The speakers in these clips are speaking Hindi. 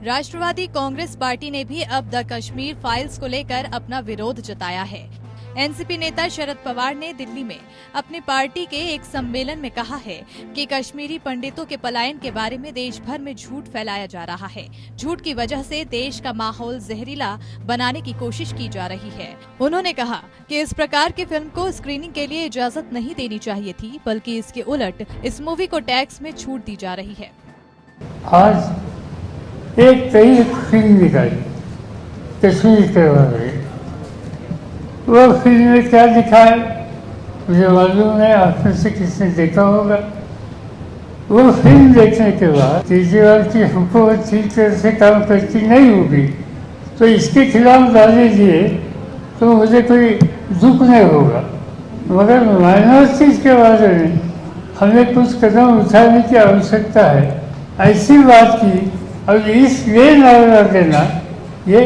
राष्ट्रवादी कांग्रेस पार्टी ने भी अब द कश्मीर फाइल्स को लेकर अपना विरोध जताया है। एनसीपी नेता शरद पवार ने दिल्ली में अपनी पार्टी के एक सम्मेलन में कहा है कि कश्मीरी पंडितों के पलायन के बारे में देश भर में झूठ फैलाया जा रहा है। झूठ की वजह से देश का माहौल जहरीला बनाने की कोशिश की जा रही है। उन्होंने कहा कि इस प्रकार की फिल्म को स्क्रीनिंग के लिए इजाजत नहीं देनी चाहिए थी, बल्कि इसके उलट इस मूवी को टैक्स में छूट दी जा रही है। आज एक कई फिल्म निकाली कश्मीर के बारे में, वो फिल्म में क्या दिखा है मुझे मालूम है, आप में से किसने देखा होगा। वो फिल्म देखने के बाद केजरीवाल की हुकूमत ठीक तरह से काम करती नहीं होगी तो इसके खिलाफ डाले दिए तो मुझे कोई दुख नहीं होगा, मगर माइनॉरिटीज के बारे में हमें कुछ कदम उठाने की आवश्यकता है। ऐसी बात की और इसलिए नारा देना ये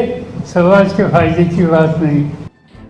समाज के फायदे की बात नहीं।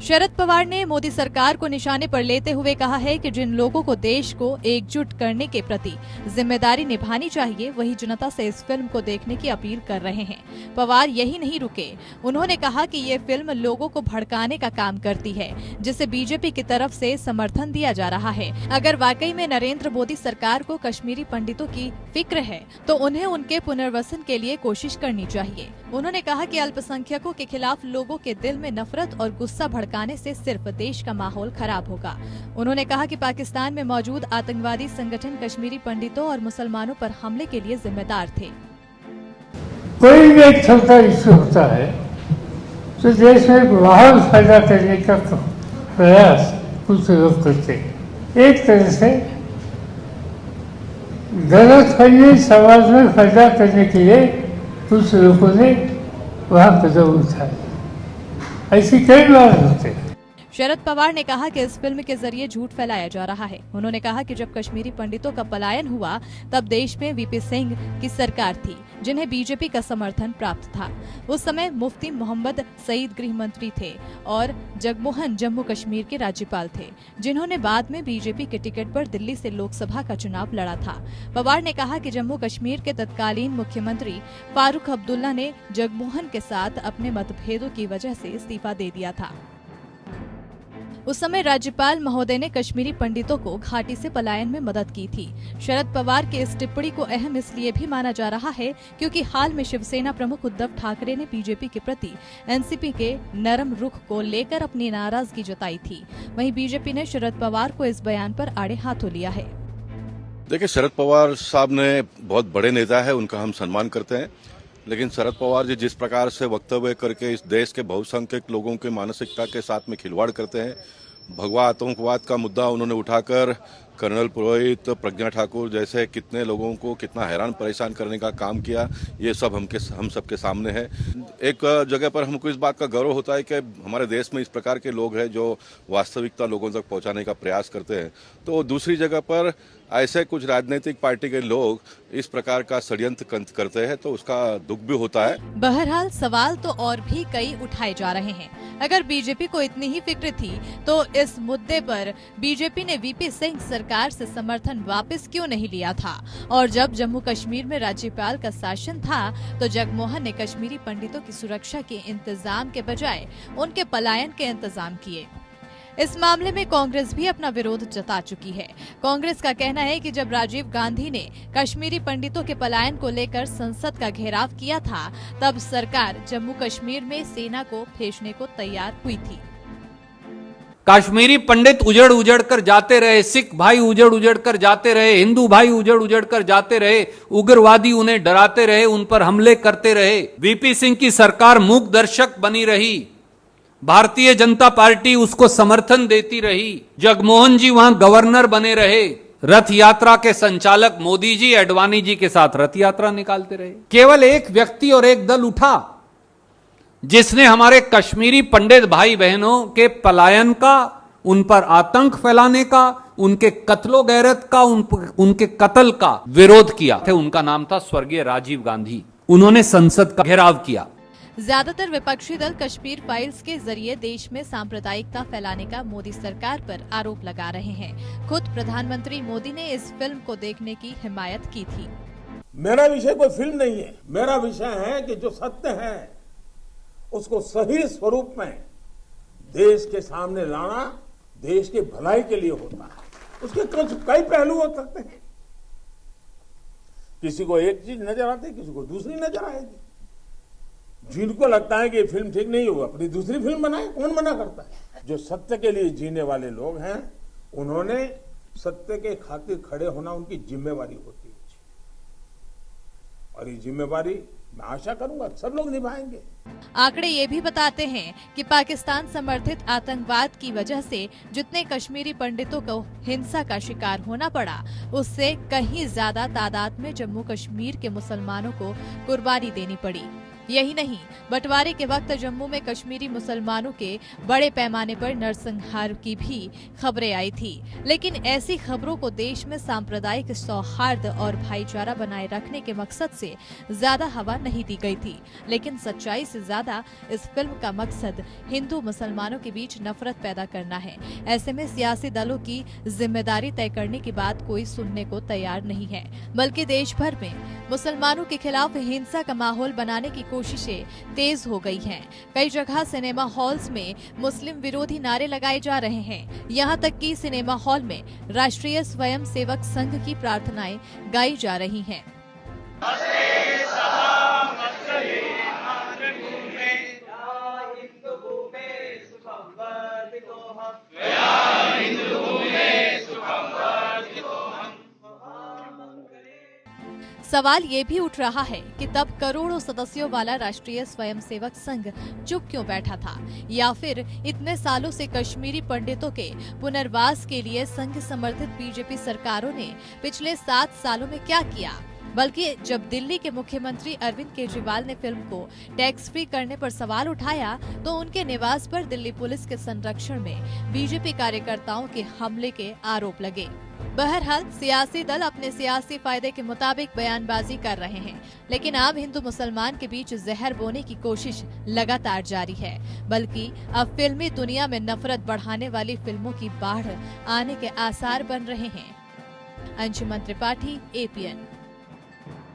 शरद पवार ने मोदी सरकार को निशाने पर लेते हुए कहा है कि जिन लोगों को देश को एकजुट करने के प्रति जिम्मेदारी निभानी चाहिए, वही जनता से इस फिल्म को देखने की अपील कर रहे हैं। पवार यही नहीं रुके, उन्होंने कहा कि ये फिल्म लोगों को भड़काने का काम करती है, जिसे बीजेपी की तरफ से समर्थन दिया जा रहा है। अगर वाकई में नरेंद्र मोदी सरकार को कश्मीरी पंडितों की फिक्र है तो उन्हें उनके पुनर्वसन के लिए कोशिश करनी चाहिए। उन्होंने कहा कि अल्पसंख्यकों के खिलाफ लोगों के दिल में नफरत और गुस्सा भड़काने से सिर्फ देश का माहौल खराब होगा। उन्होंने कहा कि पाकिस्तान में मौजूद आतंकवादी संगठन कश्मीरी पंडितों और मुसलमानों पर हमले के लिए जिम्मेदार थे। कोई भी एक छोटा इश्यू होता है तो देश में माहौल पैदा करने का प्रयास कुछ लोग करते हैं। एक तरह से गलतफहमी समाज में पैदा करने के लिए कुछ लोगों ने वहाँ कदम उठाए, ऐसी कई बार होते हैं। शरद पवार ने कहा कि इस फिल्म के जरिए झूठ फैलाया जा रहा है। उन्होंने कहा कि जब कश्मीरी पंडितों का पलायन हुआ तब देश में वीपी सिंह की सरकार थी, जिन्हें बीजेपी का समर्थन प्राप्त था। उस समय मुफ्ती मोहम्मद सईद गृह मंत्री थे और जगमोहन जम्मू कश्मीर के राज्यपाल थे, जिन्होंने बाद में बीजेपी के टिकट पर दिल्ली से लोकसभा का चुनाव लड़ा था। पवार ने कहा कि जम्मू कश्मीर के तत्कालीन मुख्यमंत्री फारूक अब्दुल्ला ने जगमोहन के साथ अपने मतभेदों की वजह से इस्तीफा दे दिया था। उस समय राज्यपाल महोदय ने कश्मीरी पंडितों को घाटी से पलायन में मदद की थी। शरद पवार की इस टिप्पणी को अहम इसलिए भी माना जा रहा है क्योंकि हाल में शिवसेना प्रमुख उद्धव ठाकरे ने बीजेपी के प्रति एनसीपी के नरम रुख को लेकर अपनी नाराजगी जताई थी। वहीं बीजेपी ने शरद पवार को इस बयान पर आड़े हाथों लिया है। देखिए, शरद पवार साहब ने बहुत बड़े नेता है, उनका हम सम्मान करते हैं, लेकिन शरद पवार जी जिस प्रकार से वक्तव्य करके इस देश के बहुसंख्यक लोगों के मानसिकता के साथ में खिलवाड़ करते हैं, भगवा आतंकवाद का मुद्दा उन्होंने उठाकर कर्नल पुरोहित, प्रज्ञा ठाकुर जैसे कितने लोगों को कितना हैरान परेशान करने का काम किया, ये सब हम सबके सामने है। एक जगह पर हमको इस बात का गर्व होता है कि हमारे देश में इस प्रकार के लोग हैं जो वास्तविकता लोगों तक पहुंचाने का प्रयास करते हैं। तो दूसरी जगह पर ऐसे कुछ राजनीतिक पार्टी के लोग इस प्रकार का षड्यंत्र करते हैं तो उसका दुख भी होता है। बहरहाल सवाल तो और भी कई उठाए जा रहे हैं। अगर बीजेपी को इतनी ही फिक्र थी तो इस मुद्दे पर बीजेपी ने वीपी सिंह सरकार से समर्थन वापस क्यों नहीं लिया था? और जब जम्मू कश्मीर में राज्यपाल का शासन था तो जगमोहन ने कश्मीरी पंडितों की सुरक्षा के इंतजाम के बजाय उनके पलायन के इंतजाम किए। इस मामले में कांग्रेस भी अपना विरोध जता चुकी है। कांग्रेस का कहना है कि जब राजीव गांधी ने कश्मीरी पंडितों के पलायन को लेकर संसद का घेराव किया था तब सरकार जम्मू कश्मीर में सेना को भेजने को तैयार हुई थी। कश्मीरी पंडित उजड़ उजड़ कर जाते रहे, सिख भाई उजड़ उजड़ कर जाते रहे, हिंदू भाई उजड़ उजड़ कर जाते रहे, उग्रवादी उन्हें डराते रहे, उन पर हमले करते रहे। वीपी सिंह की सरकार मूक दर्शक बनी रही, भारतीय जनता पार्टी उसको समर्थन देती रही, जगमोहन जी वहां गवर्नर बने रहे, रथ यात्रा के संचालक मोदी जी अडवाणी जी के साथ रथ यात्रा निकालते रहे। केवल एक व्यक्ति और एक दल उठा जिसने हमारे कश्मीरी पंडित भाई बहनों के पलायन का, उन पर आतंक फैलाने का, उनके कत्लो गैरत का, उनके कत्ल का विरोध किया। उनका नाम था स्वर्गीय राजीव गांधी। उन्होंने संसद का घेराव किया। ज्यादातर विपक्षी दल कश्मीर फाइल्स के जरिए देश में सांप्रदायिकता फैलाने का मोदी सरकार पर आरोप लगा रहे हैं। खुद प्रधानमंत्री मोदी ने इस फिल्म को देखने की हिमायत की थी। मेरा विषय कोई फिल्म नहीं है, मेरा विषय है कि जो सत्य है उसको सही स्वरूप में देश के सामने लाना देश की भलाई के लिए होता है। उसके कुछ कई पहलू हो सकते हैं, किसी को एक चीज नजर आती है, किसी को दूसरी नजर आएगी। जिनको लगता है कि ये फिल्म ठीक नहीं होगा अपनी दूसरी फिल्म बनाए, कौन मना करता है। जो सत्य के लिए जीने वाले लोग हैं उन्होंने सत्य के खातिर खड़े होना उनकी जिम्मेवारी होती है, और ये जिम्मेवारी मैं आशा करूंगा सब लोग निभाएंगे। आंकड़े ये भी बताते हैं कि पाकिस्तान समर्थित आतंकवाद की वजह से जितने कश्मीरी पंडितों को हिंसा का शिकार होना पड़ा, उससे कहीं ज्यादा तादाद में जम्मू कश्मीर के मुसलमानों को कुर्बानी देनी पड़ी। यही नहीं, बंटवारे के वक्त जम्मू में कश्मीरी मुसलमानों के बड़े पैमाने पर नरसंहार की भी खबरें आई थी, लेकिन ऐसी खबरों को देश में सांप्रदायिक सौहार्द और भाईचारा बनाए रखने के मकसद से ज्यादा हवा नहीं दी गई थी। लेकिन सच्चाई से ज्यादा इस फिल्म का मकसद हिंदू मुसलमानों के बीच नफरत पैदा करना है। ऐसे में सियासी दलों की जिम्मेदारी तय करने की बात कोई सुनने को तैयार नहीं है, बल्कि देश भर में मुसलमानों के खिलाफ हिंसा का माहौल बनाने की कोशिशें तेज हो गई हैं। कई जगह सिनेमा हॉल्स में मुस्लिम विरोधी नारे लगाए जा रहे हैं। यहाँ तक कि सिनेमा हॉल में राष्ट्रीय स्वयंसेवक संघ की प्रार्थनाएं गाई जा रही हैं। सवाल ये भी उठ रहा है कि तब करोड़ों सदस्यों वाला राष्ट्रीय स्वयंसेवक संघ चुप क्यों बैठा था, या फिर इतने सालों से कश्मीरी पंडितों के पुनर्वास के लिए संघ समर्थित बीजेपी सरकारों ने पिछले 7 सालों में क्या किया। बल्कि जब दिल्ली के मुख्यमंत्री अरविंद केजरीवाल ने फिल्म को टैक्स फ्री करने पर सवाल उठाया, तो उनके निवास पर दिल्ली पुलिस के संरक्षण में बीजेपी कार्यकर्ताओं के हमले के आरोप लगे। बहरहाल सियासी दल अपने सियासी फायदे के मुताबिक बयानबाजी कर रहे हैं, लेकिन आम हिंदू मुसलमान के बीच जहर बोने की कोशिश लगातार जारी है। बल्कि अब फिल्मी दुनिया में नफरत बढ़ाने वाली फिल्मों की बाढ़ आने के आसार बन रहे हैं। अंशुमन त्रिपाठी, APN।